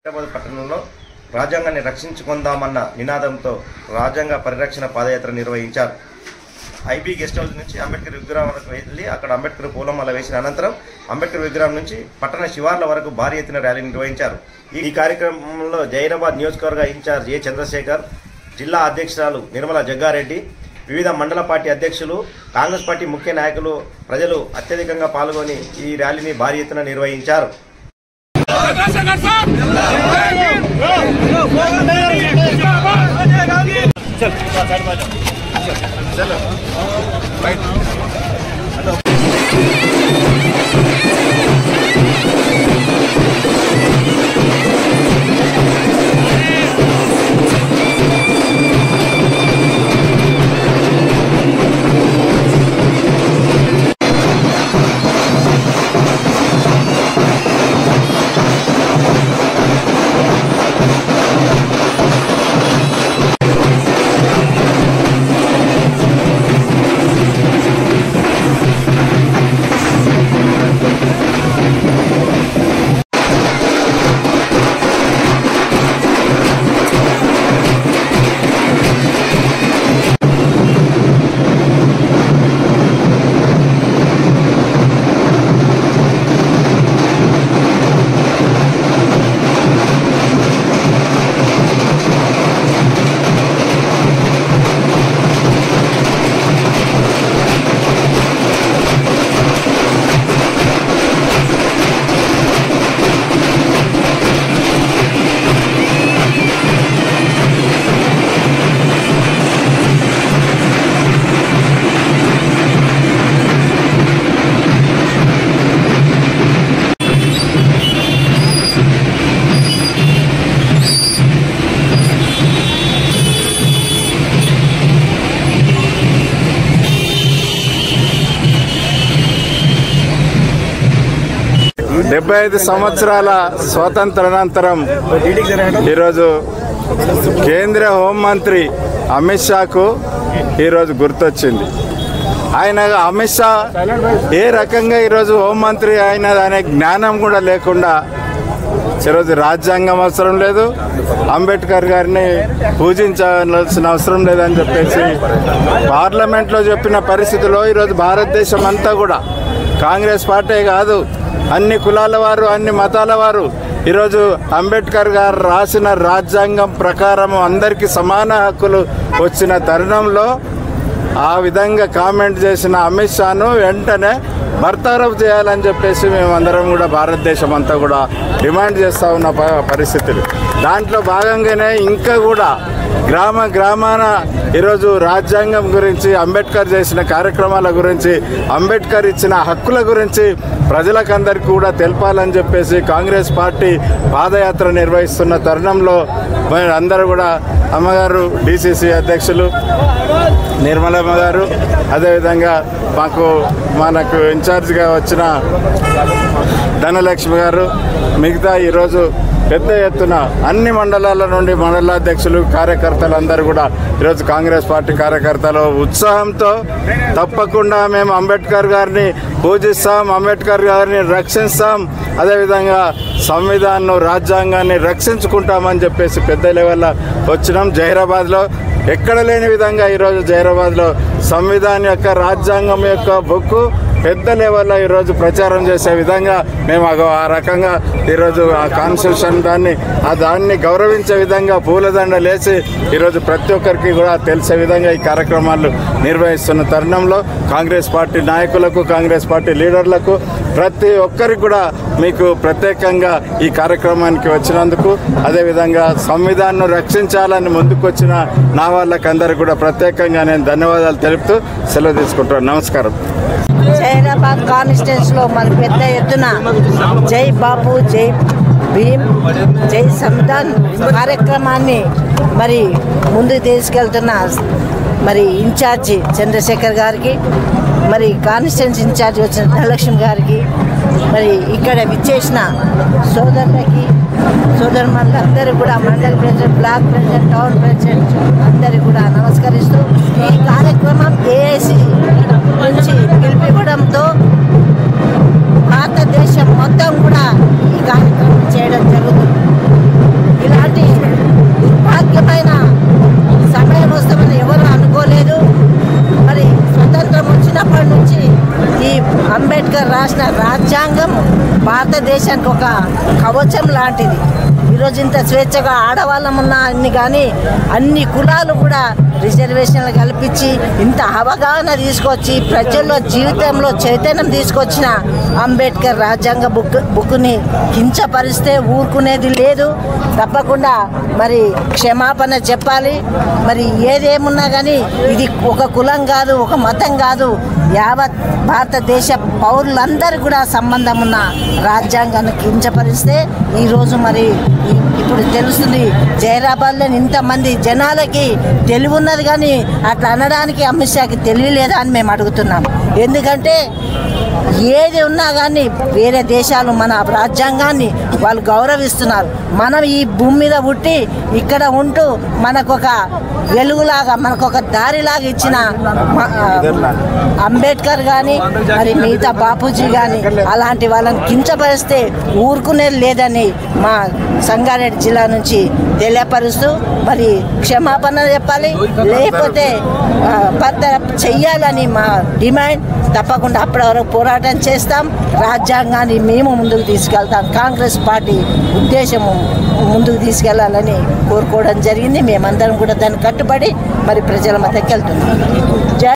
హైదరాబాద్ పట్టణంలో రాజ్యాంగాన్ని రక్షించుకుందామన్న నినాదంతో రాజ్యాంగ పరిరక్షణ పాదయాత్ర నిర్వహించారు. ఐబీ గెస్ట్ హౌస్ నుంచి అంబేద్కర్ విగ్రహం వరకు వెళ్ళి అక్కడ అంబేద్కర్ పూలమాల వేసిన అనంతరం అంబేద్కర్ విగ్రహం నుంచి పట్టణ శివార్ల వరకు భారీ ఎత్తున ర్యాలీ నిర్వహించారు. ఈ కార్యక్రమంలో జైరాబాద్ నియోజకవర్గ ఇన్ఛార్జ్ ఏ చంద్రశేఖర్, జిల్లా అధ్యక్షురాలు నిర్మల జగ్గారెడ్డి, వివిధ మండల పార్టీ అధ్యక్షులు, కాంగ్రెస్ పార్టీ ముఖ్య నాయకులు, ప్రజలు అత్యధికంగా పాల్గొని ఈ ర్యాలీని భారీ ఎత్తున నిర్వహించారు. డెబ్బై 75 సంవత్సరాల స్వాతంత్రానంతరం ఈరోజు కేంద్ర హోంమంత్రి అమిత్ షాకు ఈరోజు గుర్తొచ్చింది. ఆయన అమిత్ షా ఏ రకంగా ఈరోజు హోంమంత్రి అయినది అనే జ్ఞానం కూడా లేకుండా ఈరోజు రాజ్యాంగం అవసరం లేదు, అంబేద్కర్ గారిని పూజించాల్సిన అవసరం లేదని చెప్పేసి పార్లమెంట్లో చెప్పిన పరిస్థితిలో ఈరోజు భారతదేశం అంతా కూడా కాంగ్రెస్ పార్టీ కాదు, అన్ని కులాల వారు, అన్ని మతాల వారు ఈరోజు అంబేద్కర్ గారు రాసిన రాజ్యాంగం ప్రకారం అందరికీ సమాన హక్కులు వచ్చిన తరుణంలో ఆ విధంగా కామెంట్ చేసిన అమిత్ షాను వెంటనే బర్తరఫ్ చేయాలని చెప్పేసి మేమందరం కూడా భారతదేశం అంతా కూడా డిమాండ్ చేస్తూ ఉన్న పరిస్థితులు. దాంట్లో భాగంగానే ఇంకా కూడా గ్రామాన ఈరోజు రాజ్యాంగం గురించి, అంబేద్కర్ చేసిన కార్యక్రమాల గురించి, అంబేద్కర్ ఇచ్చిన హక్కుల గురించి ప్రజలకందరికీ కూడా తెలపాలని చెప్పేసి కాంగ్రెస్ పార్టీ పాదయాత్ర నిర్వహిస్తున్న తరుణంలో అందరూ కూడా అమ్మగారు, డిసిసి అధ్యక్షులు నిర్మలమ్మ గారు, అదేవిధంగా మనకు ఇన్ఛార్జిగా వచ్చిన ధనలక్ష్మి గారు, మిగతా ఈరోజు పెద్ద ఎత్తున అన్ని మండలాల నుండి మండలాధ్యక్షులు, కార్యకర్తలు అందరూ కూడా ఈరోజు కాంగ్రెస్ పార్టీ కార్యకర్తలు ఉత్సాహంతో తప్పకుండా మేము అంబేద్కర్ గారిని పూజిస్తాం, అంబేద్కర్ గారిని రక్షిస్తాం, అదేవిధంగా సంవిధానం, రాజ్యాంగాన్ని రక్షించుకుంటామని చెప్పేసి పెద్ద లెవెల్లో వచ్చినాం. జహీరాబాద్లో ఎక్కడ లేని విధంగా ఈరోజు జహీరాబాద్లో సంవిధానం యొక్క, రాజ్యాంగం యొక్క బుక్కు పెద్ద లెవెల్లో ఈరోజు ప్రచారం చేసే విధంగా మేము ఆ రకంగా ఈరోజు ఆ కాన్స్టిట్యూషన్ దాన్ని గౌరవించే విధంగా పూలదండలు వేసి ఈరోజు ప్రతి ఒక్కరికి కూడా తెలిసే విధంగా ఈ కార్యక్రమాలు నిర్వహిస్తున్న తరుణంలో కాంగ్రెస్ పార్టీ నాయకులకు, కాంగ్రెస్ పార్టీ లీడర్లకు, ప్రతి ఒక్కరికి కూడా మీకు ప్రత్యేకంగా ఈ కార్యక్రమానికి వచ్చినందుకు, అదేవిధంగా సంవిధానం రక్షించాలని ముందుకొచ్చిన నా వాళ్ళకందరికీ కూడా ప్రత్యేకంగా నేను ధన్యవాదాలు తెలుపుతూ సెలవు తీసుకుంటాను. నమస్కారం. జహీరాబాద్ కాన్స్టిట్యున్సీలో మరి పెద్ద ఎత్తున జై బాపు, జై భీమ్, జై సంవిధాన్ కార్యక్రమాన్ని మరి ముందుకు తీసుకెళ్తున్న మరి ఇన్ఛార్జి చంద్రశేఖర్ గారికి, మరి కాన్స్టిట్యున్సీ ఇన్ఛార్జి వచ్చిన ధనలక్ష్మి గారికి, మరి ఇక్కడ విచ్చేసిన సోదరులకి, సోదరులందరూ కూడా మండల president, block president, town president అందరికీ కూడా నమస్కరిస్తూ ఈ కార్యక్రమం ఏఐసి నుంచి పిలిపివ్వడంతో భారతదేశం మొత్తం కూడా ఈ కార్యక్రమం చేయడం జరుగుతుంది. అంబేద్కర్ రాసిన రాజ్యాంగం భారతదేశానికి ఒక కవచం లాంటిది. ఈరోజు ఇంత స్వేచ్ఛగా ఆడవాళ్ళం ఉన్నా కానీ అన్ని కులాలు కూడా రిజర్వేషన్లు కల్పించి ఇంత అవగాహన తీసుకొచ్చి ప్రజల్లో జీవితంలో చైతన్యం తీసుకొచ్చిన అంబేద్కర్ రాజ్యాంగ బుక్ని కించపరిస్తే ఊరుకునేది లేదు. తప్పకుండా మరి క్షమాపణ చెప్పాలి. మరి ఏదేమున్నా కానీ ఇది ఒక కులం కాదు, ఒక మతం కాదు, యావత్ భారతదేశ పౌరులందరూ కూడా సంబంధం ఉన్న రాజ్యాంగాన్ని కించపరిస్తే ఈరోజు మరి ఇప్పుడు తెలుస్తుంది జైరాబాద్లో ఇంతమంది జనాలకి తెలివి ఉన్నది కానీ అట్లా అనడానికి అమిత్ షాకి తెలియలేదా అని మేము అడుగుతున్నాం. ఎందుకంటే ఏది ఉన్నా కానీ వేరే దేశాలు మన రాజ్యాంగాన్ని వాళ్ళు గౌరవిస్తున్నారు. మనం ఈ భూమి మీద పుట్టి ఇక్కడ ఉంటూ మనకొక వెలుగులాగా మనకొక దారిలాగా ఇచ్చిన అంబేద్కర్ కానీ మరి మిగతా బాపూజీ కానీ అలాంటి వాళ్ళని కించపరిస్తే ఊరుకునేది లేదని మా సంగారెడ్డి జిల్లా నుంచి తెలియపరుస్తూ మరి క్షమాపణ చెప్పాలి, లేకపోతే చెయ్యాలని మా డిమాండ్. తప్పకుండా అప్పటి వరకు పోరాటం చేస్తాం. రాజ్యాంగాన్ని మేము ముందుకు తీసుకెళ్తాం. కాంగ్రెస్ పార్టీ ఉద్దేశము ముందుకు తీసుకెళ్లాలని కోరుకోవడం జరిగింది. మేమందరం కూడా దాన్ని కట్టుబడి మరి ప్రజల మధ్యకి వెళ్తున్నాం.